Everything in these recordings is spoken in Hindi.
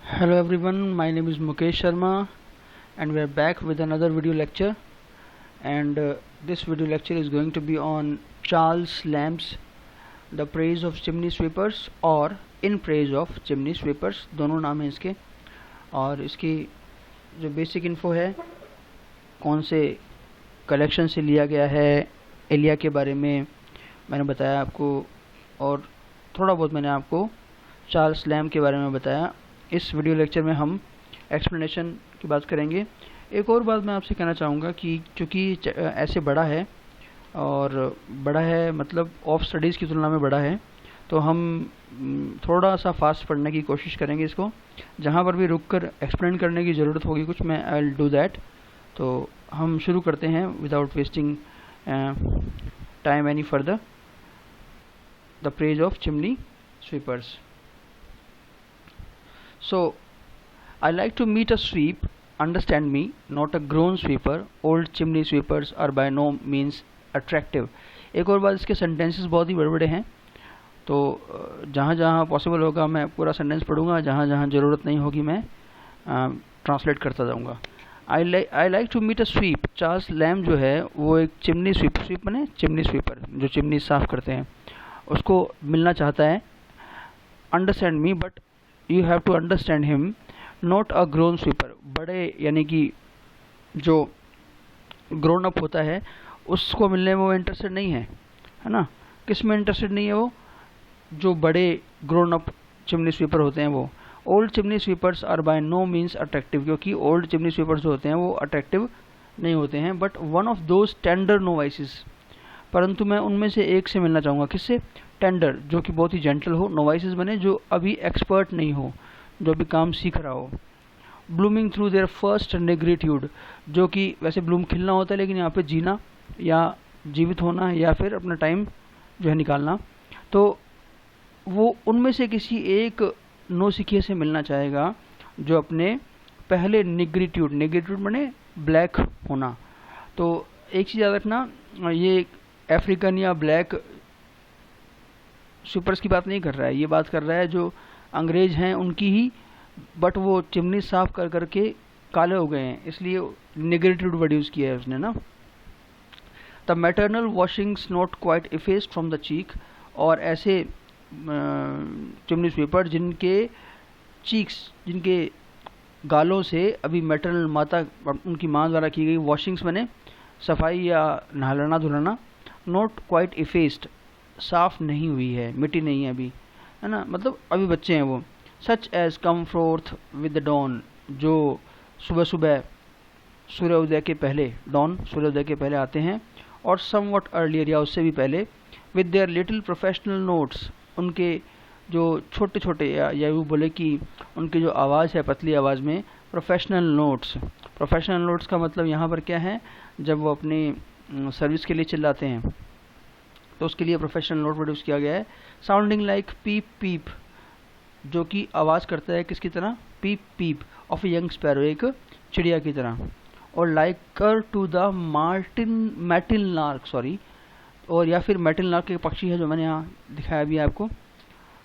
Hello everyone, my name is Mukesh Sharma and we are back with another video lecture, and this video lecture is going to be on Charles Lamb's The Praise of Chimney Sweepers और In Praise of Chimney Sweepers, दोनों नाम हैं इसके। और इसकी जो बेसिक इन्फो है, कौन से कलेक्शन से लिया गया है, एलिया के बारे में मैंने बताया आपको, और थोड़ा बहुत मैंने आपको चार्ल्स लैम्ब के बारे में बताया। इस वीडियो लेक्चर में हम एक्सप्लेनेशन की बात करेंगे। एक और बात मैं आपसे कहना चाहूँगा कि चूँकि ऐसे बड़ा है, और बड़ा है मतलब ऑफ स्टडीज़ की तुलना में बड़ा है, तो हम थोड़ा सा फास्ट पढ़ने की कोशिश करेंगे इसको। जहाँ पर भी रुक कर एक्सप्लेन करने की ज़रूरत होगी कुछ, मैं आई विल डू दैट। तो हम शुरू करते हैं without wasting time any further. The praise of chimney sweepers. So, I like to meet a sweep, understand me, not a grown sweeper. Old chimney sweepers are by no means attractive. एक और बात, इसके सेंटेंसेस बहुत ही बड़े बड़े हैं, तो जहाँ जहाँ पॉसिबल होगा मैं पूरा सेंटेंस पढ़ूंगा, जहाँ जहाँ ज़रूरत नहीं होगी मैं ट्रांसलेट करता जाऊँगा। I like to meet a sweep. Charles Lamb जो है वो एक चिमनी स्वीप बने चिमनी स्वीपर, जो चिमनी साफ़ करते हैं, उसको मिलना चाहता है। Understand me but you have to understand him, not a grown sweeper. बड़े यानी कि जो ग्रोन अप होता है उसको मिलने में वो इंटरेस्टेड नहीं है ना। किस में इंटरेस्टेड नहीं है वो? जो बड़े ग्रोन अप चिमनी स्वीपर होते हैं वो। Old chimney sweepers are by no means attractive, क्योंकि ओल्ड चिमनी स्वीपर्स जो होते हैं वो अट्रैक्टिव नहीं होते हैं। But one of those tender novices, परंतु मैं उनमें से एक से मिलना चाहूँगा। किससे? टेंडर, जो कि बहुत ही जेंटल हो। नोवाइसेस बने जो अभी एक्सपर्ट नहीं हो, जो अभी काम सीख रहा हो। ब्लूमिंग थ्रू देयर फर्स्ट नेग्रेट्यूड, जो कि वैसे ब्लूम खिलना होता है, लेकिन यहाँ पे जीना या जीवित होना या फिर अपना टाइम जो है निकालना, तो वो उनमें से किसी एक नौसिखिए से मिलना चाहेगा जो अपने पहले नेग्रेट्यूड बने ब्लैक होना। तो एक चीज़ याद रखना, ये अफ्रीकन या ब्लैक स्वीपर्स की बात नहीं कर रहा है, ये बात कर रहा है जो अंग्रेज हैं उनकी ही, बट वो चिमनी साफ कर करके काले हो गए हैं, इसलिए नेगेटिव वर्ड यूज़ किया है उसने ना। The maternal washings not quite effaced from the cheek, और ऐसे चिमनी स्वीपर जिनके चीक्स, जिनके गालों से अभी मैटरनल माता, उनकी माँ द्वारा की गई वॉशिंग्स बने सफाई या नहलाना धुलाना, नॉट क्वाइट इफेस्ड, साफ नहीं हुई है, मिट्टी नहीं है अभी, है ना, मतलब अभी बच्चे हैं वो। Such as come forth with the dawn, जो सुबह सुबह सूर्योदय के पहले, डॉन सूर्योदय के पहले आते हैं, और समवट अर्लियर या उससे भी पहले, with their little professional notes, उनके जो छोटे छोटे या यूँ बोले कि उनकी जो आवाज़ है पतली आवाज़ में, प्रोफेशनल नोट्स। प्रोफेशनल नोट्स का मतलब यहाँ पर क्या है? जब वो अपनी सर्विस के लिए चिल्लाते हैं तो उसके लिए प्रोफेशनल नोट प्रोड्यूस किया गया है। साउंडिंग लाइक पीप पीप, जो कि आवाज़ करता है किसकी तरह? Peep peep of a young sparrow, एक चिड़िया की तरह। और liker to the matin lark, sorry, और या फिर मैटिल नार्क के पक्षी है जो मैंने यहाँ दिखाया भी है आपको।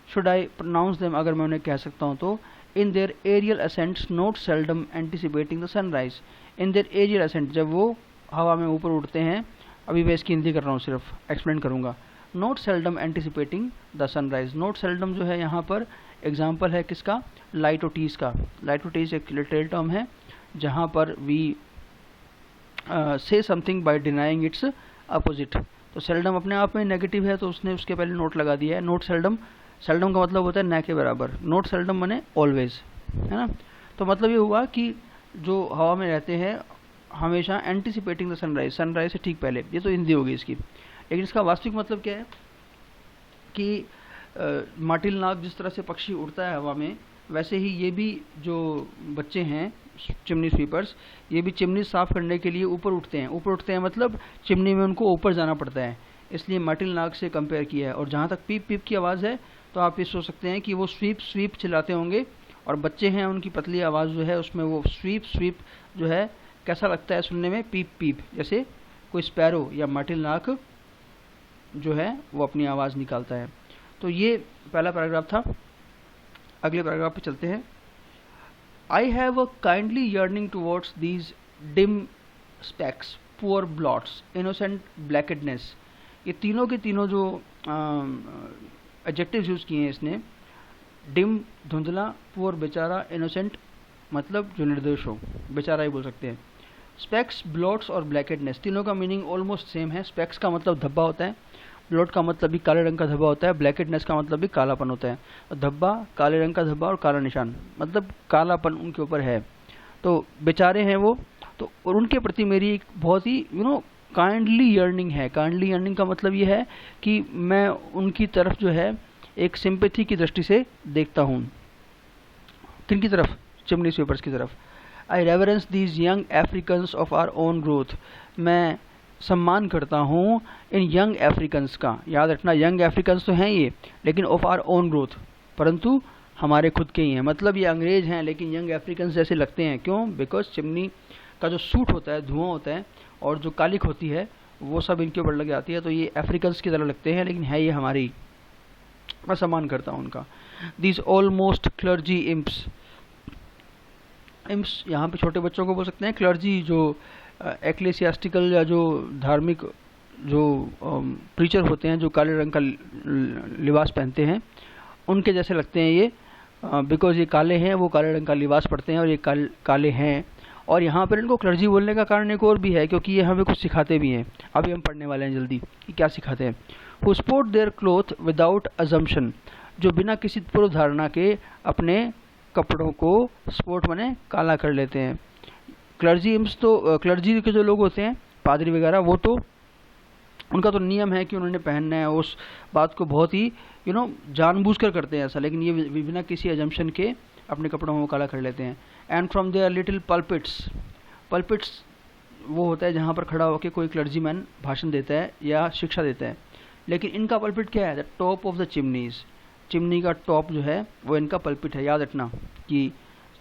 शुड आई प्रोनाउंस देम, अगर मैं उन्हें कह सकता हूँ तो, in their aerial ascents not seldom anticipating the sunrise. In their aerial ascent, जब वो हवा में ऊपर उड़ते हैं, अभी मैं इसकी हिंदी कर रहा हूँ, सिर्फ एक्सप्लेन करूँगा। Note seldom anticipating the sunrise, note seldom जो है यहाँ पर एग्जाम्पल है किसका? लाइटोटीज का। लाइटोटीज एक लिटरेल टर्म है जहाँ पर we say something by denying its opposite. तो सेल्डम अपने आप में नेगेटिव है, तो उसने उसके पहले नोट लगा दिया है। नोट सेल्डम, सेल्डम का मतलब होता है न के बराबर, नोट सेल्डम बने ऑलवेज, है ना। तो मतलब ये हुआ कि जो हवा में रहते हैं हमेशा एंटिसिपेटिंग द सनराइज, सनराइज से ठीक पहले। ये तो हिंदी होगी इसकी, लेकिन इसका वास्तविक मतलब क्या है कि माटिल नाग जिस तरह से पक्षी उड़ता है हवा में, वैसे ही ये भी जो बच्चे हैं चिमनी स्वीपर्स, ये भी चिमनी साफ़ करने के लिए ऊपर उठते हैं। ऊपर उठते हैं मतलब चिमनी में उनको ऊपर जाना पड़ता है, इसलिए माटिल नाग से कंपेयर किया है। और जहाँ तक पीप पीप की आवाज़ है, तो आप ये सोच सकते हैं कि वो स्वीप चिल्लाते होंगे, और बच्चे हैं उनकी पतली आवाज़ जो है उसमें वो स्वीप जो है कैसा लगता है सुनने में? पीप पीप, जैसे कोई स्पैरो या माटिल नाग जो है वो अपनी आवाज़ निकालता है। तो ये पहला पैराग्राफ था। अगले पैराग्राफ पे चलते हैं। I have a kindly yearning towards these dim specks, poor blots, innocent blacknesses. ये तीनों के तीनों जो एडजेक्टिव्स यूज़ किए हैं इसने, डिम धुंधला, पुअर बेचारा, इनोसेंट मतलब जो निर्दोष हो, बेचारा ही बोल सकते हैं। स्पेक्स, ब्लॉट्स और ब्लैकेडनेस, तीनों का मीनिंग ऑलमोस्ट सेम है। स्पेक्स का मतलब धब्बा होता है, ब्लॉट का मतलब भी काले रंग का धब्बा होता है, ब्लैकेडनेस का मतलब भी कालापन होता है। धब्बा, काले रंग का धब्बा और काला निशान मतलब कालापन उनके ऊपर है, तो बेचारे हैं वो। तो और उनके प्रति मेरी एक बहुत ही काइंडली यर्निंग है। काइंडली यर्निंग का मतलब ये है कि मैं उनकी तरफ जो है एक सिंपैथी की दृष्टि से देखता हूँ। किन की तरफ? चिमनी स्वीपर्स की तरफ। I reverence these young Africans of our own growth, मैं सम्मान करता हूँ इन यंग अफ्रीकन्स का। याद रखना, यंग अफ्रीकन्स तो हैं ये, लेकिन ऑफ आवर ओन ग्रोथ, परंतु हमारे खुद के ही हैं। मतलब ये अंग्रेज हैं लेकिन यंग अफ्रीकन्स जैसे लगते हैं। क्यों? बिकॉज चिमनी का जो सूट होता है, धुआं होता है, और जो कालिक होती है वो सब इनके ऊपर लग जाती है, तो ये अफ्रीकन्स की तरह लगते हैं, लेकिन है ये हमारी। मैं सम्मान करता हूँ उनका। दिस ऑलमोस्ट क्लर्जी इम्प्स, इम्प्स यहाँ पे छोटे बच्चों को बोल सकते हैं। क्लर्जी जो एक्लेसियास्टिकल या जो धार्मिक जो प्रीचर होते हैं, जो काले रंग का लिबास पहनते हैं, उनके जैसे लगते हैं ये। बिकॉज ये काले हैं, वो काले रंग का लिबास पहनते हैं और ये काले हैं। और यहाँ पर इनको क्लर्जी बोलने का कारण एक और भी है, क्योंकि ये हमें कुछ सिखाते भी हैं। अभी हम पढ़ने वाले हैं जल्दी कि क्या सिखाते हैं। Who sport their cloth without assumption, जो बिना किसी पूर्व धारणा के अपने कपड़ों को स्पोर्ट माने काला कर लेते हैं। क्लर्जी इम्स, तो क्लर्जी के जो लोग होते हैं, पादरी वगैरह, वो तो उनका तो नियम है कि उन्होंने पहनना है, उस बात को बहुत ही जानबूझकर करते हैं ऐसा, लेकिन ये बिना किसी अजम्पशन के अपने कपड़ों को काला कर लेते हैं। एंड फ्रॉम देयर लिटिल पल्पिट्स, पल्पिट्स वो होता है जहाँ पर खड़ा होकर कोई क्लर्जी मैन भाषण देता है या शिक्षा देता है, लेकिन इनका पल्पिट क्या है? The top of the chimneys, chimney का टॉप जो है वो इनका पल्पिट है। याद रखना कि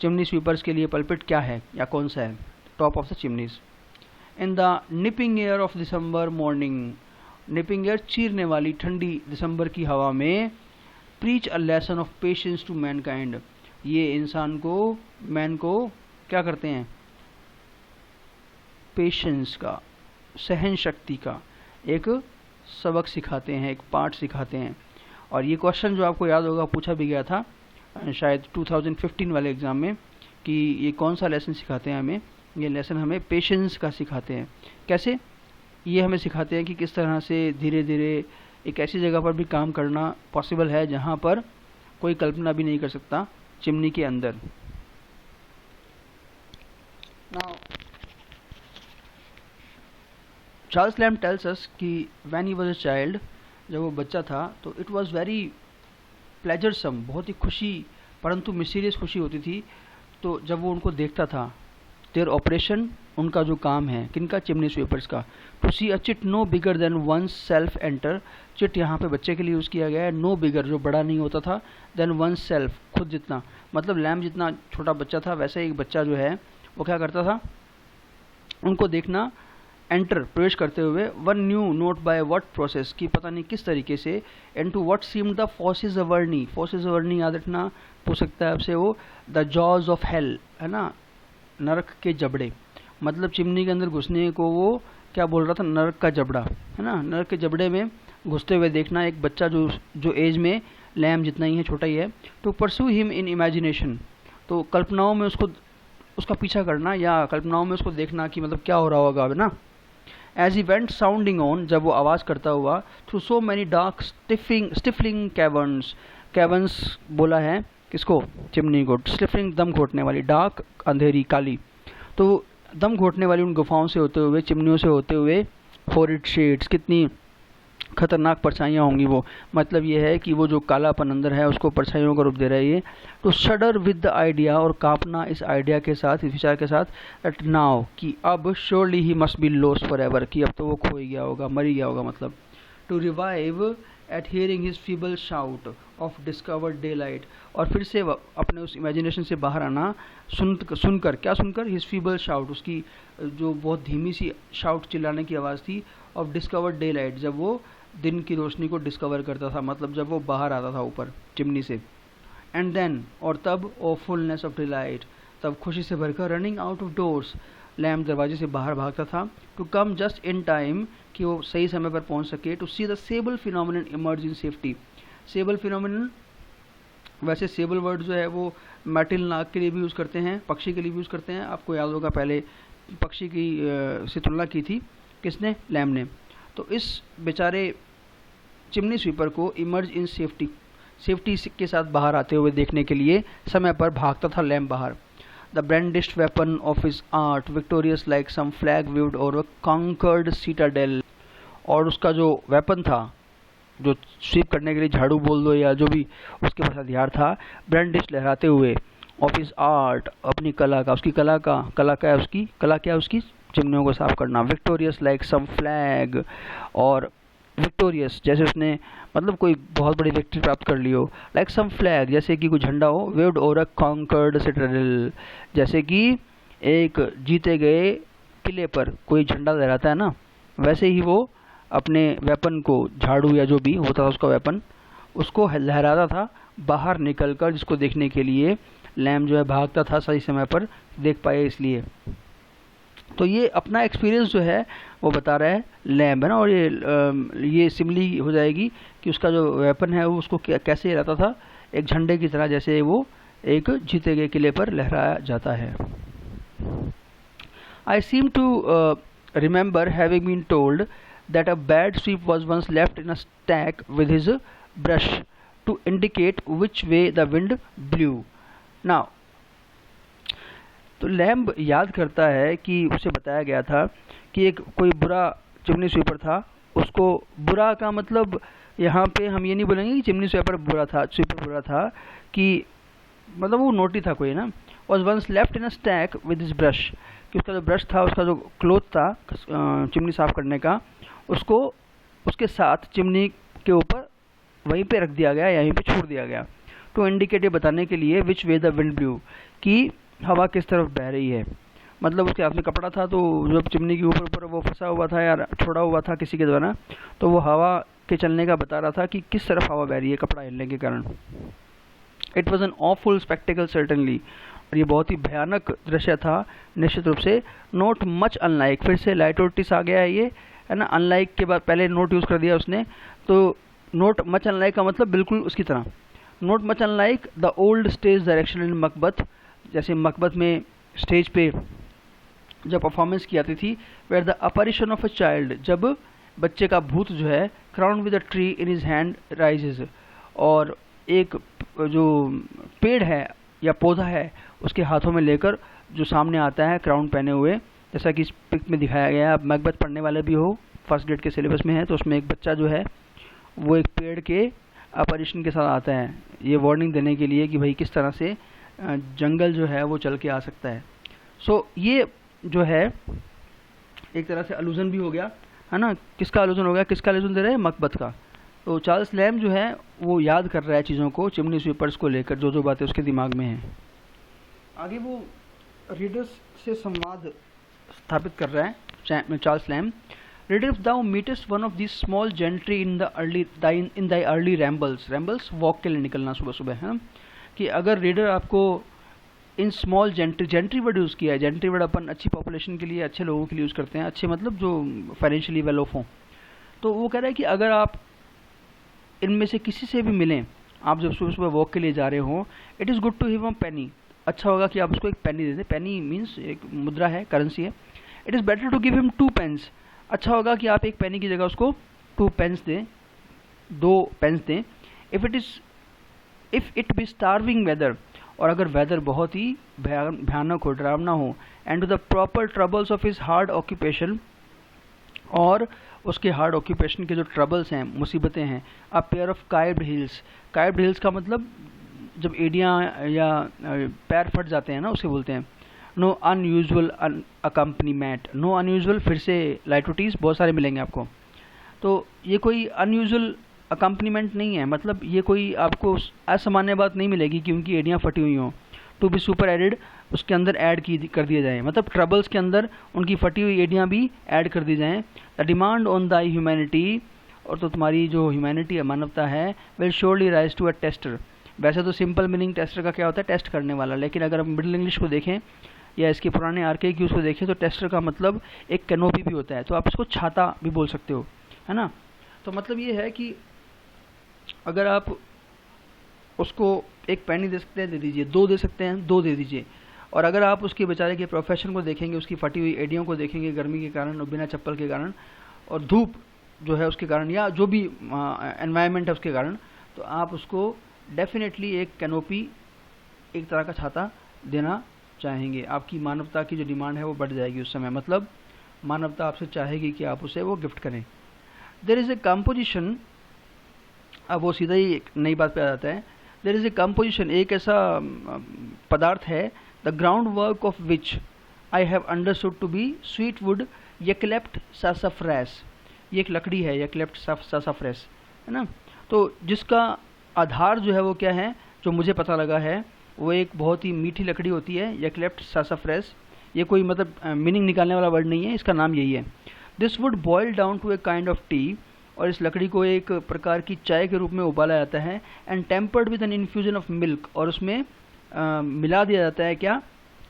चिमनी स्वीपर्स के लिए पल्पिट क्या है या कौन सा है? Top of the chimneys. In the nipping air of December morning, nipping air चीरने वाली ठंडी दिसंबर की हवा में, preach a lesson of patience to mankind, ये इंसान को, मैन को क्या करते हैं? पेशेंस का, सहन शक्ति का एक सबक सिखाते हैं, एक पाठ सिखाते हैं। और ये क्वेश्चन जो आपको याद होगा पूछा भी गया था शायद 2015 वाले एग्ज़ाम में, कि ये कौन सा लेसन सिखाते हैं हमें? ये लेसन हमें पेशेंस का सिखाते हैं। कैसे? ये हमें सिखाते हैं कि किस तरह से धीरे धीरे एक ऐसी जगह पर भी काम करना पॉसिबल है जहाँ पर कोई कल्पना भी नहीं कर सकता, चिमनी के अंदर। Now, Charles Lamb tells us कि when he was a child, जब वो बच्चा था तो इट वाज वेरी प्लेजरसम, बहुत ही खुशी परंतु मिस्टीरियस खुशी होती थी। तो जब वो उनको देखता था, देयर ऑपरेशन, उनका जो काम है, किनका? चिमनी स्वीपर्स का। To see a chit no bigger than oneself enter, chit यहाँ पे बच्चे के लिए यूज़ किया गया है। नो बिगर जो बड़ा नहीं होता था, देन वन सेल्फ खुद जितना, मतलब लैम्ब जितना छोटा बच्चा था वैसे एक बच्चा जो है वो क्या करता था? उनको देखना, एंटर प्रवेश करते हुए, one new note by what process, की पता नहीं किस तरीके से, and to what seemed the forces Averni, forces Averni याद रखना पूछ सकता है आपसे, वो द जॉज ऑफ हेल है ना, नरक के जबड़े। मतलब चिमनी के अंदर घुसने को वो क्या बोल रहा था? नरक का जबड़ा है ना, नरक के जबड़े में घुसते हुए देखना एक बच्चा जो एज में लैम्ब जितना ही है, छोटा ही है। To pursue him in imagination, तो कल्पनाओं में उसका पीछा करना या कल्पनाओं में उसको देखना कि मतलब क्या हो रहा होगा है ना। As he went sounding on, जब वो आवाज़ करता हुआ, through so many dark stifling caverns, caverns बोला है किसको? चिमनी को। स्टिफलिंग दम घोटने वाली, डार्क अंधेरी काली, तो दम घोटने वाली उन गुफाओं से होते हुए, चिमनियों से होते हुए, हॉरिड शेड्स, कितनी खतरनाक परछाइयाँ होंगी वो। मतलब ये है कि वो जो कालापन अंदर है उसको परछाइयों का रूप दे रहा है ये। तो शडर विद द आइडिया, और कांपना इस आइडिया के साथ, इस विचार के साथ, एट नाउ कि अब, surely he must be lost for ever, कि अब तो वो खो ही गया होगा, मर ही गया होगा मतलब। To revive at hearing his feeble shout of discovered daylight, और फिर से अपने उस इमेजिनेशन से बाहर आना, सुनकर क्या सुनकर? हिज फीबल शाउट, उसकी जो बहुत धीमी सी शाउट, चिल्लाने की आवाज़ थी, ऑफ डिस्कवर्ड डे लाइट, जब वो दिन की रोशनी को डिस्कवर करता था, मतलब जब वो बाहर आता था ऊपर चिमनी से। एंड देन, और तब, ओ फुलनेस ऑफ डिलाइट, तब खुशी से भरकर running out of doors, Lamb दरवाजे से बाहर भागता था, to come just in time, कि वो सही समय पर पहुंच सके, to see the sable phenomenon emerge in safety. Sable phenomenon, वैसे सेबल वर्ड जो है वो मैटिल नाग के लिए भी यूज़ करते हैं, पक्षी के लिए भी यूज़ करते हैं। आपको याद होगा पहले पक्षी की से तुलना की थी किसने, लैम्प ने। तो इस बेचारे चिमनी स्वीपर को इमर्ज इन सेफ्टी, सेफ्टी के साथ बाहर आते हुए देखने के लिए समय पर भागता था लैम्प बाहर। The brandished weapon of his art victorious like some flag waved over a conquered citadel, और उसका जो वेपन था, जो स्वीप करने के लिए झाड़ू बोल दो या जो भी उसके पास हथियार था, ब्रांडिश लहराते हुए, ऑफ हिज आर्ट, अपनी कला का, उसकी कला का, कला क्या है उसकी, कला क्या है उसकी, चिमनियों को साफ करना। विक्टोरियस लाइक सम फ्लैग, और विक्टोरियस जैसे उसने मतलब कोई बहुत बड़ी विक्ट्री प्राप्त कर ली हो, लाइक सम फ्लैग जैसे कि कोई झंडा हो, waved over a conquered citadel जैसे कि एक जीते गए किले पर कोई झंडा लहराता है ना, वैसे ही वो अपने वेपन को, झाड़ू या जो भी होता था उसका वेपन, उसको लहराता था बाहर निकलकर, जिसको देखने के लिए लैम्प जो है भागता था सही समय पर देख पाए इसलिए। तो ये अपना एक्सपीरियंस जो है वो बता रहा है लैम्प, है ना। और ये सिमली हो जाएगी कि उसका जो वेपन है वो उसको कैसे लहराता था, एक झंडे की तरह, जैसे वो एक जीते गए किले पर लहराया जाता है। I seem to remember having been told that a bad sweep was once left in a stack with his brush to indicate which way the wind blew. Now, तो लैम्प याद करता है कि उसे बताया गया था कि एक कोई बुरा चिमनी स्वीपर था, उसको बुरा का मतलब यहाँ पे हम ये नहीं बोलेंगे कि चिमनी स्वीपर बुरा था, स्वीपर बुरा था, कि मतलब वो नोटी था कोई ना, was once left in a stack with his brush, कि उसका जो ब्रश था, उसका जो क्लोथ था चिमनी साफ करने का, उसको उसके साथ चिमनी के ऊपर वहीं पे रख दिया गया, यहीं पे छोड़ दिया गया। टू इंडिकेट, बताने के लिए, विच वे द विंड ब्लू, कि हवा किस तरफ बह रही है। मतलब उसके हाथ में कपड़ा था, तो जब चिमनी के ऊपर वो फंसा हुआ था या छोड़ा हुआ था किसी के द्वारा, तो वो हवा के चलने का बता रहा था कि किस तरफ हवा बह रही है कपड़ा हिलने के कारण। It was an awful spectacled certainly, और ये बहुत ही भयानक दृश्य था निश्चित रूप से। नोट मच अनलाइक, फिर से लाइटोटिस आ गया है ये, है ना। अनलाइक के बाद पहले नोट यूज़ कर दिया उसने, तो नोट मच अनलाइक का मतलब बिल्कुल उसकी तरह। Not much unlike the old stage direction in Macbeth, जैसे मकबत में स्टेज पे जब परफॉर्मेंस की जाती थी, where the apparition of a child, जब बच्चे का भूत जो है, crowned with a tree in his hand rises, और एक जो पेड़ है या पौधा है उसके हाथों में लेकर जो सामने आता है क्राउन पहने हुए, जैसा कि इस पिक में दिखाया गया है। आप मैकबेथ पढ़ने वाले भी हो, फर्स्ट ग्रेड के सिलेबस में है, तो उसमें एक बच्चा जो है वो एक पेड़ के अपरिशन के साथ आता है, ये वार्निंग देने के लिए कि भाई किस तरह से जंगल जो है वो चल के आ सकता है। सो ये जो है एक तरह से अलूजन भी हो गया, है ना। किसका अलूजन हो गया, किसका अलूजन दे रहे हैं, मकबत का। तो चार्ल्स लैम्प जो है वो याद कर रहा है चीज़ों को, चिमनी स्वीपर्स को लेकर, जो जो बातें उसके दिमाग में हैं। आगे वो रीडर्स से संवाद स्थापित कर रहा है Charles Lamb. Reader, thou meetest one of this small gentry in the early rambles, rambles walk के लिए निकलना सुबह सुबह, है ना। कि अगर रीडर आपको in small gentry, gentry word use किया है, जेंट्री वर्ड अपन अच्छी पॉपुलेशन के लिए, अच्छे लोगों के लिए यूज़ करते हैं, अच्छे मतलब जो फाइनेंशियली वेल ऑफ हों। तो वो कह रहा है कि अगर आप इनमें से किसी से भी मिलें, आप जब सुबह सुबह वॉक के लिए जा रहे हो, it is good to give a penny, अच्छा होगा कि आप उसको एक पेनी दे दें। पेनी मीन्स एक मुद्रा है, करेंसी है। It is better to give him 2 pence, अच्छा होगा कि आप एक पेनी की जगह उसको 2 पेन्स दें, 2 पेन्स दें। If it be starving weather, और अगर वेदर बहुत ही भयानक हो, डरावना हो, and to the proper troubles of his hard occupation, और उसके हार्ड ऑक्यूपेशन के जो ट्रबल्स हैं, मुसीबतें हैं, a pair of kibed heels, kibed heels का मतलब जब एडियाँ या पैर फट जाते हैं ना, उसे बोलते हैं। No unusual accompaniment, no unusual, फिर से लाइटोटीज बहुत सारे मिलेंगे आपको। तो ये कोई अनयूजुअल अकम्पनीमेंट नहीं है, मतलब ये कोई आपको असामान्य बात नहीं मिलेगी कि उनकी एडियाँ फटी हुई हों। टू बी सुपर एडिड, उसके अंदर ऐड कर दिया जाए, मतलब ट्रबल्स के अंदर उनकी फटी हुई एडियाँ भी ऐड कर दी जाएँ। The demand on the humanity, और तो तुम्हारी जो ह्यूमैनिटी है, मानवता है, will surely rise to a tester, वैसे तो सिंपल मीनिंग टेस्टर का क्या होता है, टेस्ट करने वाला, लेकिन अगर हम मिडिल इंग्लिश को देखें या इसके पुराने आर्केइक यूज़ को देखें तो टेस्टर का मतलब एक कैनोपी भी होता है, तो आप इसको छाता भी बोल सकते हो, है ना। तो मतलब ये है कि अगर आप उसको एक पेनी दे सकते हैं, दे दीजिए, 2 दे सकते हैं, 2 दे दीजिए। और अगर आप उसके बेचारे के प्रोफेशन को देखेंगे, उसकी फटी हुई एडियों को देखेंगे गर्मी के कारण और बिना चप्पल के कारण और धूप जो है उसके कारण या जो भी एनवायरनमेंट है उसके कारण, तो आप उसको डेफिनेटली एक कैनोपी, एक तरह का छाता देना चाहेंगे। आपकी मानवता की जो डिमांड है वो बढ़ जाएगी उस समय, मतलब मानवता आपसे चाहेगी कि आप उसे वो गिफ्ट करें। देयर इज़ ए कंपोजिशन, अब वो सीधा ही एक नई बात पे आ जाता है। देयर इज़ ए कंपोजिशन, एक ऐसा पदार्थ है, the ground work of which I have understood to be sweet wood eucalyptus sassafras. ये एक लकड़ी है, यूकैलिप्टस सासाफ्रेस, है ना। तो जिसका आधार जो है वो क्या है, जो मुझे पता लगा है, वो एक बहुत ही मीठी लकड़ी होती है, यूकैलिप्टस सासाफ्रेस। ये कोई मतलब मीनिंग निकालने वाला वर्ड नहीं है, इसका नाम यही है। This would boil down to a kind of tea, और इस लकड़ी को एक प्रकार की चाय के रूप में उबाला जाता है। And tempered with an infusion of milk, और उसमें मिला दिया जाता है क्या,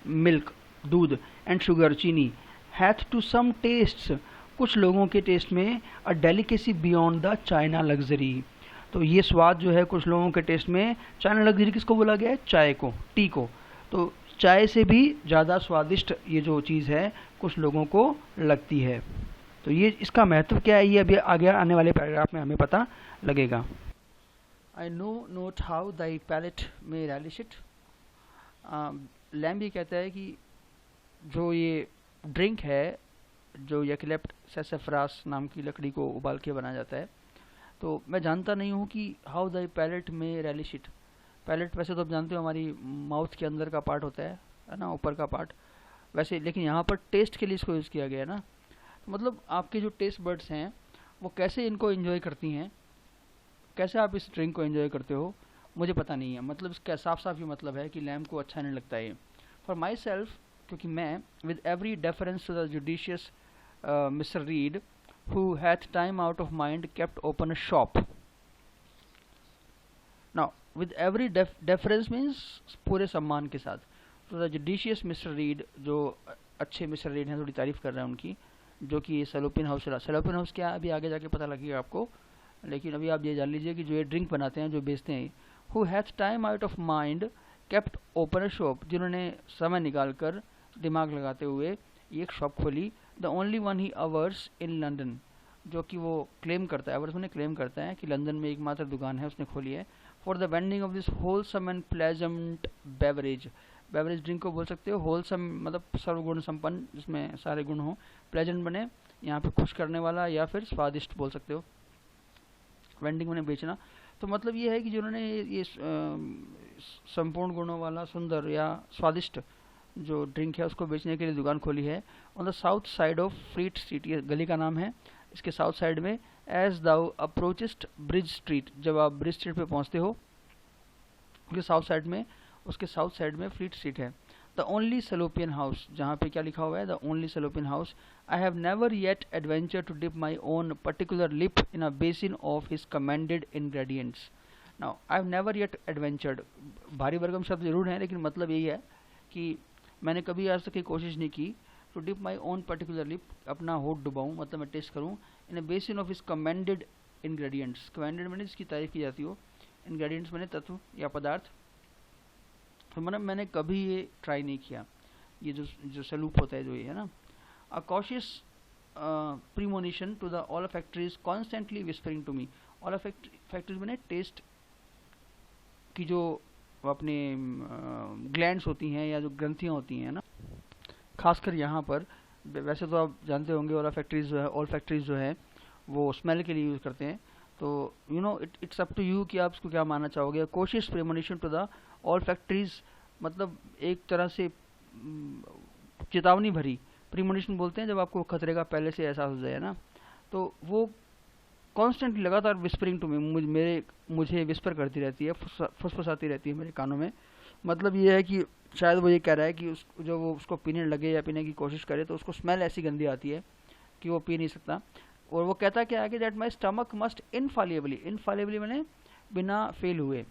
मिल्क, दूध, एंड शुगर, चीनी। हैथ टू सम टेस्ट्स, कुछ लोगों के टेस्ट में, a delicacy beyond the China luxury. तो ये स्वाद जो है कुछ लोगों के टेस्ट में, चाइना लग्जरी किसको बोला गया है, चाय को, टी को। तो चाय से भी ज़्यादा स्वादिष्ट ये जो चीज़ है कुछ लोगों को लगती है। तो ये इसका महत्व क्या है, ये अभी आगे आने वाले पैराग्राफ में हमें पता लगेगा। I know not how thy palate में रैलिश इट। लैम्ब ये कहता है कि जो ये ड्रिंक है, जो यूकैलिप्टस सैसफ्रास नाम की लकड़ी को उबाल के बनाया जाता है, तो मैं जानता नहीं हूँ कि हाउ दाई पैलेट में रैलिश इट। पैलेट वैसे तो आप जानते हो हमारी माउथ के अंदर का पार्ट होता है ना, ऊपर का पार्ट वैसे, लेकिन यहाँ पर टेस्ट के लिए इसको यूज़ किया गया है ना। तो मतलब आपके जो टेस्ट बर्ड्स हैं वो कैसे इनको एंजॉय करती हैं, कैसे आप इस ड्रिंक को एंजॉय करते हो, मुझे पता नहीं है। मतलब इसका साफ साफ ये मतलब है कि लैम्ब को अच्छा नहीं लगता है। फॉर माई सेल्फ, क्योंकि मैं, with every deference to the judicious Mister Read, who hath time out of mind kept open a shop. Now with every deference means पूरे सम्मान के साथ, तो द जुडिशियस मिस्टर रीड, जो अच्छे मिस्टर रीड हैं, थोड़ी तारीफ कर रहे हैं उनकी, जो कि सैलोपिन हाउस चला। सैलोपिन हाउस क्या, अभी आगे जाके पता लगेगा आपको, लेकिन अभी आप ये जान लीजिए कि जो ये ड्रिंक बनाते हैं, जो बेचते हैं, who hath time out of mind kept open a shop, जिन्होंने समय निकाल कर, दिमाग लगाते हुए एक शॉप खोली। The only one he avers in London, जो कि वो क्लेम करता है, अवर्स में क्लेम करता है कि लंदन में एकमात्र दुकान है उसने खोली है, for the vending of this wholesome and pleasant beverage. Beverage drink को बोल सकते हो, होलसम मतलब सर्वगुण संपन्न, जिसमें सारे गुण हो, प्लेजेंट बने यहाँ पे खुश करने वाला, या फिर स्वादिष्ट बोल सकते हो, वेंडिंग बने बेचना। तो मतलब ये है कि जिन्होंने ये संपूर्ण गुणों वाला सुंदर या स्वादिष्ट जो ड्रिंक है उसको बेचने के लिए दुकान खोली है, on the south side of Fleet Street, ये गली का नाम है, इसके साउथ साइड में। As thou approachest Bridge Street, जब आप ब्रिज स्ट्रीट पे पहुंचते हो, उसके साउथ साइड में फ्लीट स्ट्रीट है। द ओनली सैलोपियन हाउस, जहाँ पे क्या लिखा हुआ है, the only Salopian house. I have never yet adventure to dip my own particular lip in a basin of his commended ingredients. Now I have never yet adventured, भारी भरकम शब्द जरूर है, लेकिन मतलब यही है कि मैंने कभी आज तक की कोशिश नहीं की to dip my own particular lip, अपना होठ डुबाऊँ, मतलब मैं टेस्ट करूँ, in a basin of his commended ingredients. Commended मैंने जिसकी तारीफ की जाती हो, इंग्रेडिएंट्स मैंने तत्व या पदार्थ। तो मैंने कभी ये ट्राई नहीं किया, ये जो सलूप होता है जो ये है ना। A cautious premonition to the all factories constantly whispering to me. Olfactories मैंने टेस्ट की जो अपने ग्लैंड्स होती हैं या जो ग्रंथियाँ होती हैं ना, खासकर यहाँ पर, वैसे तो आप जानते होंगे ऑल फैक्ट्रीज जो है वो स्मेल के लिए यूज़ करते हैं। तो you know it's up to you कि आप इसको क्या मानना चाहोगे। कोशिश premonition to the all factories, मतलब एक तरह से चेतावनी भरी, प्रीमोनिशन बोलते हैं जब आपको खतरे का पहले से एहसास हो जाए ना। तो वो कॉन्स्टेंटली लगातार विस्परिंग टू मी, मुझे विस्पर करती रहती है, फुसफुसाती रहती है मेरे कानों में। मतलब ये है कि शायद वो ये कह रहा है कि जो वो उसको पीने लगे या पीने की कोशिश करे तो उसको स्मेल ऐसी गंदी आती है कि वो पी नहीं सकता। और वो कहता क्या है कि दैट माई स्टमक मस्ट इनफॉलिएबली मैंने बिना फेल हुए,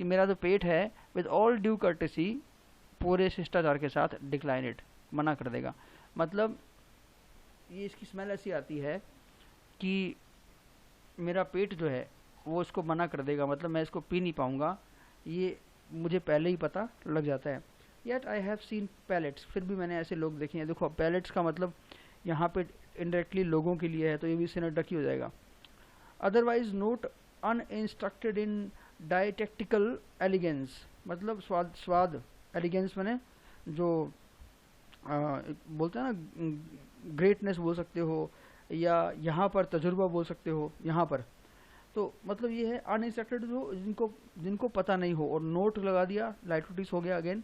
कि मेरा जो पेट है विद ऑल ड्यू कर्टेसी, पूरे शिष्टाचार के साथ, डिक्लाइन इट, मना कर देगा। मतलब ये इसकी स्मेल ऐसी आती है कि मेरा पेट जो है वो इसको मना कर देगा, मतलब मैं इसको पी नहीं पाऊंगा, ये मुझे पहले ही पता लग जाता है। Yet I have seen palates, फिर भी मैंने ऐसे लोग देखे हैं। देखो पैलेट्स का मतलब यहाँ पे इनडायरेक्टली लोगों के लिए है, तो ये भी सिनोडकी हो जाएगा। अदरवाइज नोट अनइंस्ट्रक्टेड इन डायटेक्टिकल एलिगेंस, मतलब स्वाद एलिगेंस मैंने जो बोलते हैं ना, ग्रेटनेस बोल सकते हो, या यहाँ पर तजुर्बा बोल सकते हो यहाँ पर। तो मतलब ये है अनइंस्ट्रक्टेड, जो जिनको पता नहीं हो, और नोट लगा दिया, लाइटोटिस हो गया अगेन।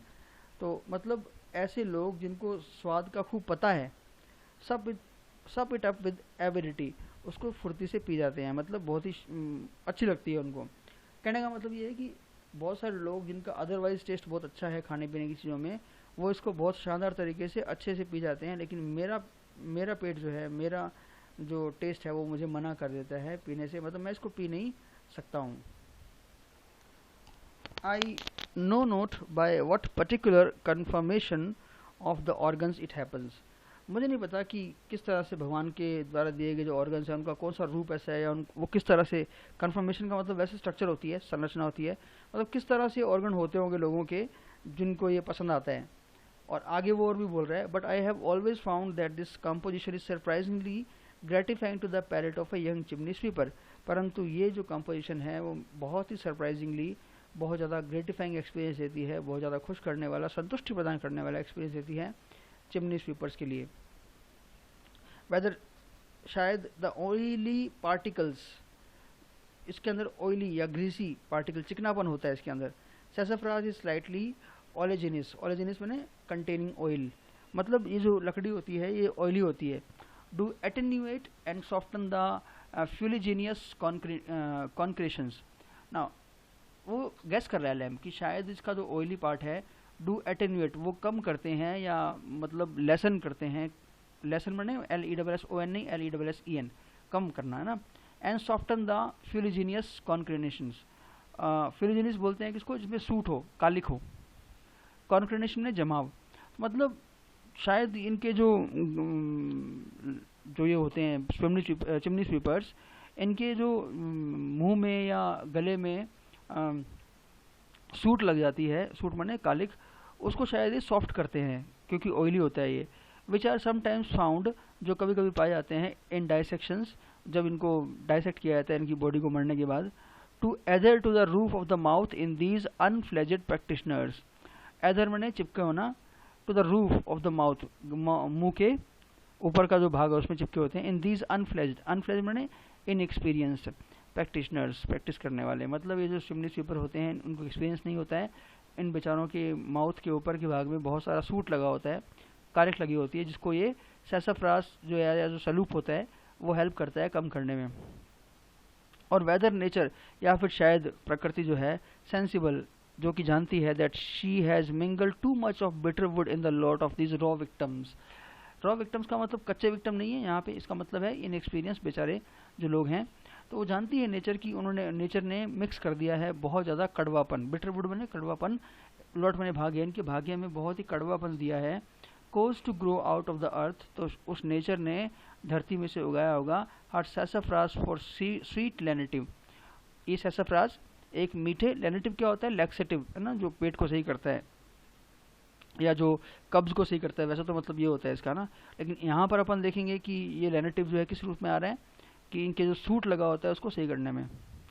तो मतलब ऐसे लोग जिनको स्वाद का खूब पता है, सब इट अप विद एविडिटी, उसको फुर्ती से पी जाते हैं, मतलब बहुत ही अच्छी लगती है उनको। कहने का मतलब ये है कि बहुत सारे लोग जिनका अदरवाइज टेस्ट बहुत अच्छा है खाने पीने की चीज़ों में, वो इसको बहुत शानदार तरीके से अच्छे से पी जाते हैं, लेकिन मेरा पेट जो है, मेरा जो टेस्ट है वो मुझे मना कर देता है पीने से, मतलब मैं इसको पी नहीं सकता हूँ। आई know note by what particular confirmation of the organs it happens, मुझे नहीं पता कि किस तरह से भगवान के द्वारा दिए गए जो ऑर्गन्स हैं उनका कौन सा रूप ऐसा है, या वो किस तरह से, कन्फर्मेशन का मतलब वैसे स्ट्रक्चर होती है, संरचना होती है, मतलब किस तरह से ऑर्गन होते होंगे लोगों के जिनको ये पसंद आता है। और आगे वो और भी बोल रहा है, but I have always found that this composition is surprisingly gratifying to the palate of a young chimney sweeper, परंतु ये जो कंपोजिशन है वो बहुत ही सरप्राइजिंगली, बहुत ज़्यादा ग्रेटिफाइंग एक्सपीरियंस देती है, बहुत ज़्यादा खुश करने वाला, संतुष्टि प्रदान करने वाला एक्सपीरियंस देती है चिमनी स्वीपर्स के लिए। वेदर, शायद द ऑयली पार्टिकल्स, इसके अंदर ऑयली या ग्रीसी पार्टिकल, चिकनापन होता है इसके अंदर। सैसफ्रास इज स्लाइटली ओलेजिनस, ओलेजिनस मैंने कंटेनिंग ऑयल, मतलब ये जो लकड़ी होती है ये ऑयली होती है। Do attenuate and soften the fuliginous concretions. Now वो गैस कर रहा है लैम्प कि शायद इसका जो ऑयली पार्ट है, डू एटेन्यूएट, वो कम करते हैं या मतलब लेसन करते हैं, लेसन मैंने LESSON नहीं, LESSEN, कम करना है ना। एंड सॉफ्टन द फ्यूलिजीनियस कॉन्क्रेशंस, फ्यूलिजीनियस बोलते हैं किसको, जिसमें सूट हो, कालिक हो, कॉन्क्रेशन में जमाव, मतलब शायद इनके जो ये होते हैं चिमनी स्वीपर्स, इनके जो मुंह में या गले में सूट लग जाती है, सूट माने कालिक, उसको शायद ये सॉफ्ट करते हैं क्योंकि ऑयली होता है ये। विच आर समटाइम्स फाउंड, जो कभी कभी पाए जाते हैं इन डाइसेक्शंस, जब इनको डाइसेक्ट किया जाता है इनकी बॉडी को मरने के बाद, to adhere to the roof of the mouth in these unfledged practitioners. Adhere मैंने चिपके होना, to the roof of the mouth, मुंह के ऊपर का जो भाग है उसमें चिपके होते हैं। इन दीज अनफ्लेज्ड, अनफ्लेज्ड मैंने इनएक्सपीरियंस्ड प्रैक्टिशनर्स, प्रैक्टिस करने वाले, मतलब ये जो चिमनी स्वीपर होते हैं उनको एक्सपीरियंस नहीं होता है, इन बेचारों के माउथ के ऊपर के भाग में बहुत सारा सूट लगा होता है, कालिक लगी होती है, जिसको ये सैसफ्रास जो है या जो सलूप होता है वो हेल्प करता है कम करने में। और वेदर नेचर, या फिर शायद प्रकृति जो है सेंसिबल, जो कि जानती है that she has mingled too much of bitter would in the lot of this raw victims. Raw victims का मतलब कच्चे विक्टम नहीं है यहाँ पे, इसका मतलब है इन एक्सपीरियंस बेचारे जो लोग हैं। तो वो जानती है नेचर की, उन्होंने, नेचर ने मिक्स कर दिया है बहुत ज़्यादा कड़वापन, बिटर वुड मैंने कड़वापन, लॉट मैंने भाग्य, इनके भाग्य में बहुत ही कड़वापन दिया है। Cause to grow out of the earth, तो उस नेचर ने धरती में से उगाया होगा हर सैसफ्रास फॉर स्वीट लेनेटिव। ये सैसफ्रास एक मीठे, लेनेटिव क्या होता है, लैक्सेटिव है ना, जो पेट को सही करता है या जो कब्ज को सही करता है, वैसे तो मतलब ये होता है इसका ना, लेकिन यहाँ पर अपन देखेंगे कि ये लेनेटिव जो है किस रूप में आ रहा है, कि इनके जो सूट लगा होता है उसको सही करने में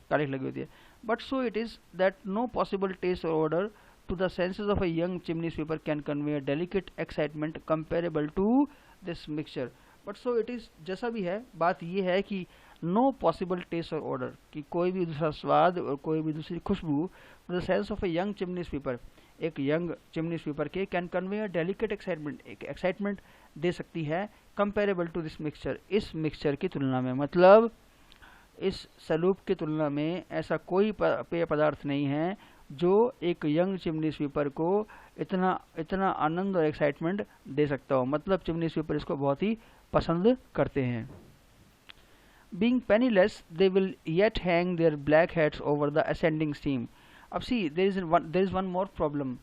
कालिक लगी होती है। But so it is that no possible taste और order to the senses of a young chimney sweeper can convey a delicate excitement comparable to this mixture. But so it is, जैसा भी है, बात ये है कि no possible taste or odor, कि कोई भी दूसरा स्वाद और कोई भी दूसरी खुशबू to the sense of a young chimney sweeper, एक यंग चिमनी स्वीपर के, can convey a delicate excitement, एक एक्साइटमेंट दे सकती है कंपेरेबल टू दिस मिक्सचर, इस मिक्सचर की तुलना में, मतलब इस सलूप की तुलना में ऐसा कोई पेय पदार्थ नहीं है जो एक यंग चिमनी स्वीपर को इतना आनंद और एक्साइटमेंट दे सकता हो, मतलब चिमनी स्वीपर इसको बहुत ही पसंद करते हैं। Being penniless, they will yet hang their black hats over the ascending steam. अब see there is one more problem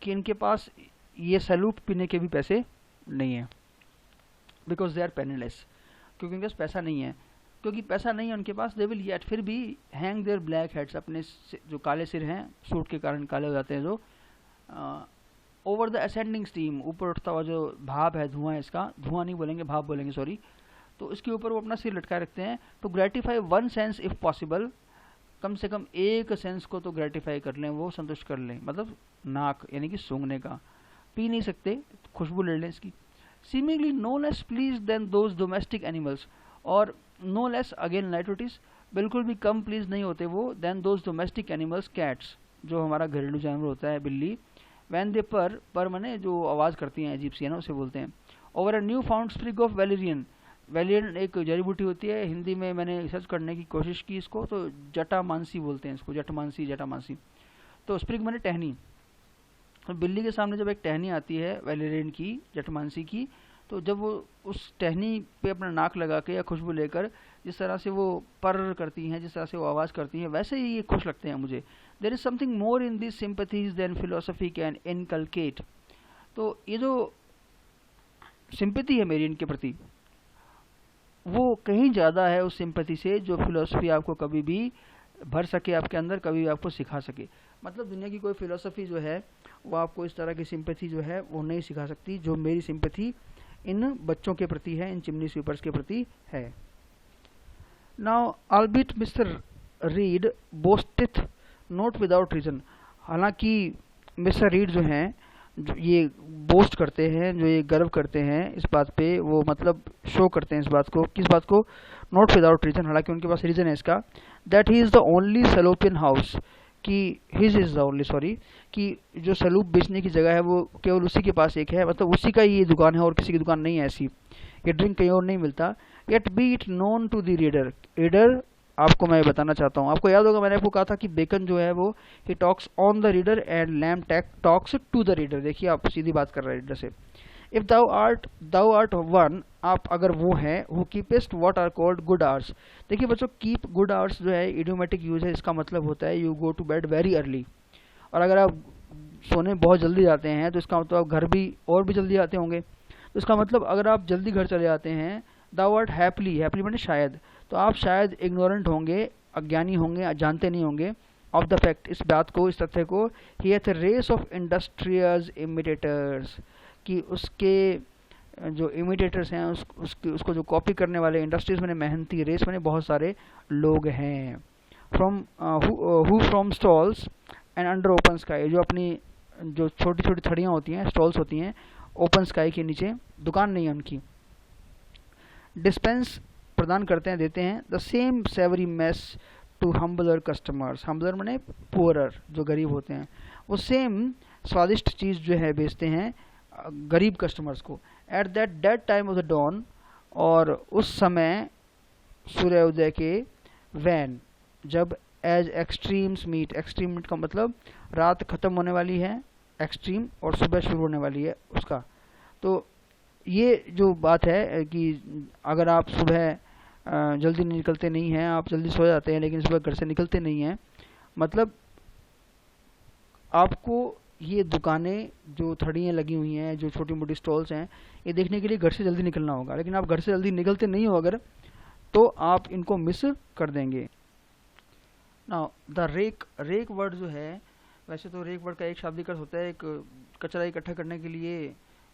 कि इनके पास ये सैल्यूट पीने के भी पैसे नहीं हैं, बिकॉज दे आर पेनीलेस, क्योंकि उनके पास पैसा नहीं है। क्योंकि पैसा नहीं है उनके पास, दे विल येट फिर भी हैंग देयर ब्लैक हेड्स, अपने जो काले सिर हैं सूट के कारण काले हो जाते हैं, जो ओवर द असेंडिंग स्टीम, ऊपर उठता हुआ जो भाप है, धुआं है, इसका धुआं नहीं बोलेंगे भाप बोलेंगे सॉरी, तो इसके ऊपर वो अपना सिर लटकाए रखते हैं to gratify one sense if possible, कम से कम एक सेंस को तो ग्रेटिफाई कर लें, वो संतुष्ट कर लें, मतलब नाक यानी कि सूंघने का। पी नहीं सकते, खुशबू ले लें इसकी। Seemingly no less please than those domestic animals, और नो लेस अगेन लाइटोटिस, बिल्कुल भी कम प्लीज नहीं होते वो, than those domestic animals cats, जो हमारा घरेलू जानवर होता है बिल्ली, वैन दे पर मने जो आवाज़ करती हैं अजीब सी है ना, उसे बोलते हैं। Over a new found sprig of valerian, valerian एक जड़ी बूटी होती है, हिंदी में मैंने रिसर्च करने की कोशिश की इसको, तो जटामानसी बोलते हैं इसको, जटामानसी। तो स्प्रिग माने टहनी, तो बिल्ली के सामने जब एक टहनी आती है वैलेरियन की, जटामानसी की, तो जब वो उस टहनी पे अपना नाक लगा के या खुशबू लेकर जिस तरह से वो पर करती हैं, जिस तरह से वो आवाज़ करती हैं, वैसे ही ये खुश लगते हैं मुझे। There is something more in this sympathies than philosophy can inculcate. तो ये जो सिंपैथी है मेरी इनके प्रति, वो कहीं ज़्यादा है उस सिंपैथी से जो फिलोसफी आपको कभी भी भर सके आपके अंदर, कभी भी आपको सिखा सके। मतलब दुनिया की कोई फिलोसफी जो है वो आपको इस तरह की सिंपैथी जो है वो नहीं सिखा सकती, जो मेरी सिंपैथी इन बच्चों के प्रति है, इन चिमनी स्वीपर्स के प्रति है। Now albeit mister Read boasteth not without reason, हालांकि मिस्टर रीड जो हैं जो ये बोस्ट करते हैं, जो ये गर्व करते हैं इस बात पे, वो मतलब शो करते हैं इस बात को, किस बात को, नॉट विदाउट रीजन, हालांकि उनके पास रीजन है इसका, that he is the only Salopian house, कि his is the only sorry, कि जो सैलूप बेचने की जगह है वो केवल उसी के पास एक है, मतलब उसी का ये दुकान है और किसी की दुकान नहीं है ऐसी, ये ड्रिंक कहीं और नहीं मिलता। Yet be it known to the reader, reader आपको मैं बताना चाहता हूँ, आपको याद होगा मैंने आपको कहा था कि बेकन जो है वो ही talks on the reader and Lamb talks to the reader. देखिए आप सीधी बात कर रहे हैं रीडर से। इफ दाउ आर्ट वन, आप अगर वो हैं who keepest what are called good hours. देखिए बच्चों, कीप गुड आवर्स जो है इडियोमेटिक यूज है, इसका मतलब होता है you go to bed very early, और अगर आप सोने बहुत जल्दी जाते हैं तो इसका मतलब आप घर भी और भी जल्दी आते होंगे, तो इसका मतलब अगर आप जल्दी घर चले जाते हैं, दाउ आर्ट हैप्पीली, हैप्पीली मैंने शायद, तो आप शायद इग्नोरेंट होंगे, अज्ञानी होंगे, जानते नहीं होंगे ऑफ द फैक्ट, इस बात को, इस तथ्य को, ही हैथ रेस ऑफ इंडस्ट्रियस इमिटेटर्स, कि उसके जो इमिटेटर्स हैं उसको जो कॉपी करने वाले, इंडस्ट्रीज में मेहनती, रेस में बहुत सारे लोग हैं। From who from stalls and under open sky, जो अपनी जो छोटी छोटी थड़ियाँ होती हैं, स्टॉल्स होती हैं ओपन स्काई के नीचे, दुकान नहीं है उनकी, डिस्पेंस प्रदान करते हैं, देते हैं, the same savory mess to humbler customers, humbler माने पुअरर, जो गरीब होते हैं, वो सेम स्वादिष्ट चीज़ जो है बेचते हैं गरीब कस्टमर्स को। At that time of the dawn, और उस समय सूर्योदय के, वैन जब, as extremes meet, extreme meet का मतलब रात खत्म होने वाली है एक्सट्रीम, और सुबह शुरू होने वाली है उसका। तो ये जो बात है कि अगर आप सुबह जल्दी निकलते नहीं हैं, आप जल्दी सो जाते हैं लेकिन सुबह घर से निकलते नहीं हैं, मतलब आपको ये दुकानें जो थड़ियाँ लगी हुई हैं, जो छोटी मोटी स्टॉल्स हैं, ये देखने के लिए घर से जल्दी निकलना होगा, लेकिन आप घर से जल्दी निकलते नहीं हो अगर, तो आप इनको मिस कर देंगे। नाउ द रेक वर्ड जो है, वैसे तो रेक वर्ड का एक शाब्दिक अर्थ होता है एक कचरा इकट्ठा करने के लिए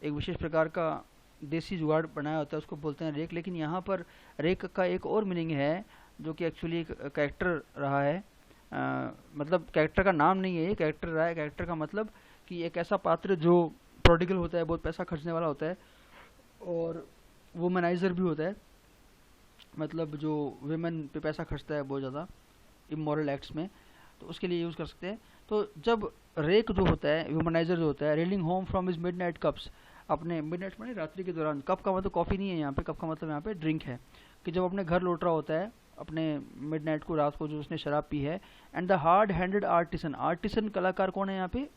एक विशेष प्रकार का देसी जुगाड़ बनाया होता है, उसको बोलते हैं रेक। लेकिन यहाँ पर रेक का एक और मीनिंग है जो कि एक्चुअली एक कैरेक्टर रहा है, मतलब कैरेक्टर का नाम नहीं है, ये कैरेक्टर रहा है। कैरेक्टर का मतलब कि एक ऐसा पात्र जो प्रोडिगल होता है, बहुत पैसा खर्चने वाला होता है, और वुमनाइजर भी होता है, मतलब जो वेमेन पे पैसा खर्चता है बहुत ज़्यादा इमोरल एक्ट्स में, तो उसके लिए यूज़ कर सकते हैं। तो जब रेक जो होता है, वुमनाइजर जो होता है, railing home from his midnight cups, अपने मिडनाइट में रात्रि के दौरान, कप का मतलब कॉफ़ी नहीं है यहाँ पे, कप का मतलब यहाँ पे ड्रिंक है, कि जब अपने घर लौट रहा होता है अपने मिडनाइट को, रात को जो उसने शराब पी है। And the hard handed artisan, artisan कलाकार कौन है यहाँ पे,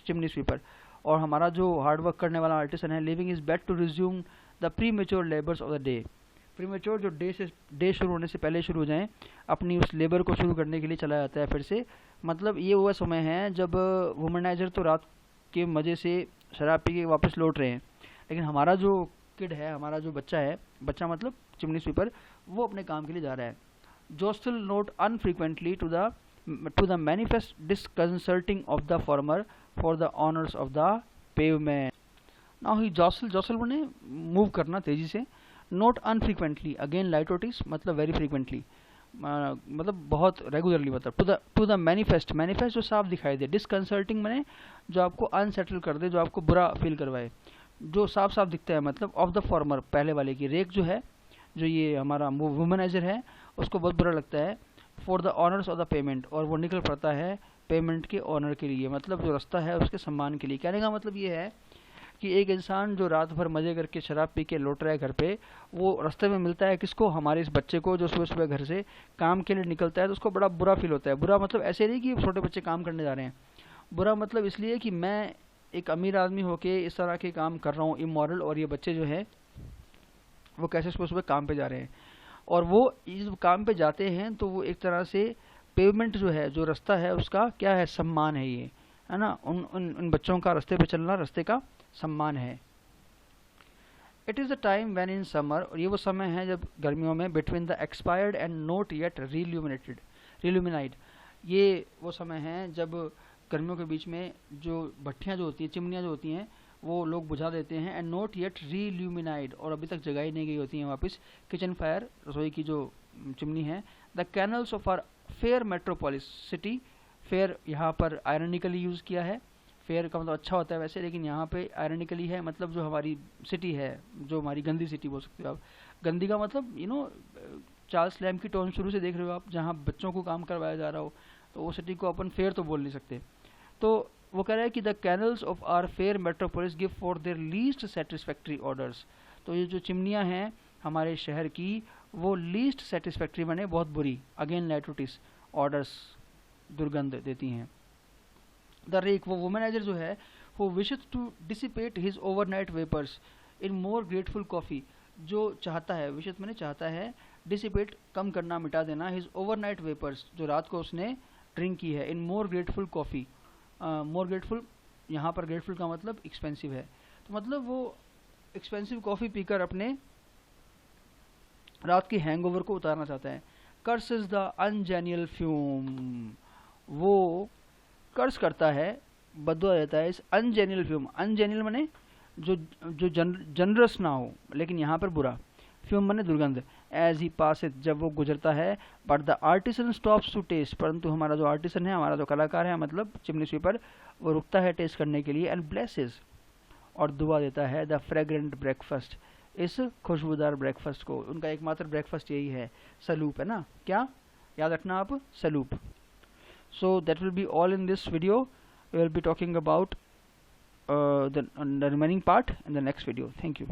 चिमनी स्वीपर, और हमारा जो हार्ड वर्क करने वाला आर्टिसन है, leaving his bed to resume the premature labours of the day, premature जो डे शुरू होने से पहले शुरू हो जाएं, अपनी उस लेबर को शुरू करने के लिए चला जाता है फिर से। मतलब ये वो समय है जब वुमनाइजर तो रात के मज़े से शराब पी के वापस लौट रहे हैं, लेकिन हमारा जो किड है, हमारा जो बच्चा है, बच्चा मतलब चिमनी स्वीपर, वो अपने काम के लिए जा रहा है। Jostled not unfrequently to the manifest disconcerting of the former for the honours of the pavement. Now he jostle बने मूव करना तेजी से। नोट अनफ्रीक्वेंटली, अगेन लाइटोटिस मतलब वेरी फ्रीक्वेंटली, मतलब बहुत रेगुलरली, मतलब टू द मैनिफेस्ट जो साफ दिखाई दे। डिसकंसर्टिंग मैंने जो आपको अनसेटल कर दे, जो आपको बुरा फील करवाए, जो साफ साफ दिखता है। मतलब ऑफ द फॉर्मर, पहले वाले की। रेक जो है, जो ये हमारा वुमनाइजर है, उसको बहुत बुरा लगता है। For the honours of the payment, और वो निकल पड़ता है पेमेंट के ऑनर के लिए, मतलब जो रास्ता है उसके सम्मान के लिए। कहने का मतलब ये है कि एक इंसान जो रात भर मजे करके शराब पी के लौट रहा है घर पे, वो रास्ते में मिलता है किसको? हमारे इस बच्चे को, जो सुबह सुबह घर से काम के लिए निकलता है, तो उसको बड़ा बुरा फील होता है। बुरा मतलब ऐसे नहीं कि छोटे बच्चे काम करने जा रहे हैं, बुरा मतलब इसलिए कि मैं एक अमीर आदमी होके इस तरह के काम कर रहा हूँ इमोरल, और ये बच्चे जो है वो कैसे सुबह सुबह काम पे जा रहे हैं। और वो जब काम पे जाते हैं तो वो एक तरह से पेमेंट जो है, जो रास्ता है, उसका क्या है? सम्मान है ये, है ना। उन बच्चों का रास्ते पे चलना रास्ते का सम्मान है। It is the time when in summer, और ये वो समय है जब गर्मियों में, between the expired and not yet relumined, ये वो समय है जब गर्मियों के बीच में जो भट्टियाँ जो होती हैं, चिमनियाँ जो होती हैं, वो लोग बुझा देते हैं। एंड नोट येट रिल्यूमिनाइड, और अभी तक जगाई नहीं गई होती हैं वापस। किचन फायर, रसोई की जो चिमनी है। The canals of our fair metropolis city, fair यहाँ पर आयरनिकली यूज़ किया है। फेयर का मतलब अच्छा होता है वैसे, लेकिन यहाँ पे आयरनिकली है, मतलब जो हमारी सिटी है, जो हमारी गंदी सिटी बोल सकते हो आप। गंदी का मतलब चार्ल्स लैम्ब की टोन शुरू से देख रहे हो आप, जहाँ बच्चों को काम करवाया जा रहा हो, तो वो सिटी को अपन फेयर तो बोल नहीं सकते। तो वो कह रहा है कि the canals of our fair metropolis give forth their least satisfactory orders. तो ये जो चिमनियाँ हैं हमारे शहर की, वो लीस्ट सेटिस्फैक्ट्री माने बहुत बुरी, अगेन लाइटोटिस, ऑर्डर्स दुर्गंध देती हैं। द रेक, वो वुमनाइजर जो है, वो wishes to dissipate his overnight vapours in more grateful coffee, जो चाहता है, विशेष मैंने चाहता है, डिसिपेट कम करना, मिटा देना, हिज ओवरनाइट वेपर्स, जो रात को उसने ड्रिंक की है, in more grateful coffee. More grateful, यहाँ पर ग्रेटफुल का मतलब एक्सपेंसिव है, तो मतलब वो एक्सपेंसिव कॉफ़ी पीकर अपने रात की हैंगओवर को उतारना चाहता है। कर्स इज द अनजेनियल फ्यूम, वो कर्स करता है, बदुआ देता है इस अनजेनियल फ्यूम। अनजेनियल माने जो जो जनरस ना हो, लेकिन यहाँ पर बुरा। फ्यूम माने दुर्गंध। एज ही पास इट, जब वो गुजरता है। But the artisan stops to taste, परंतु हमारा जो आर्टिसन है, हमारा जो कलाकार है, मतलब चिमनी स्वीपर, वो रुकता है टेस्ट करने के लिए। एंड ब्लेसेस, और दुआ देता है, द फ्रेग्रेंट ब्रेकफास्ट, इस खुशबूदार ब्रेकफास्ट को। उनका एकमात्र ब्रेकफास्ट यही है, सलूप, है ना। क्या याद रखना आप? सलूप। So that will be all in this video. We will be talking about the remaining part in the next video. Thank you.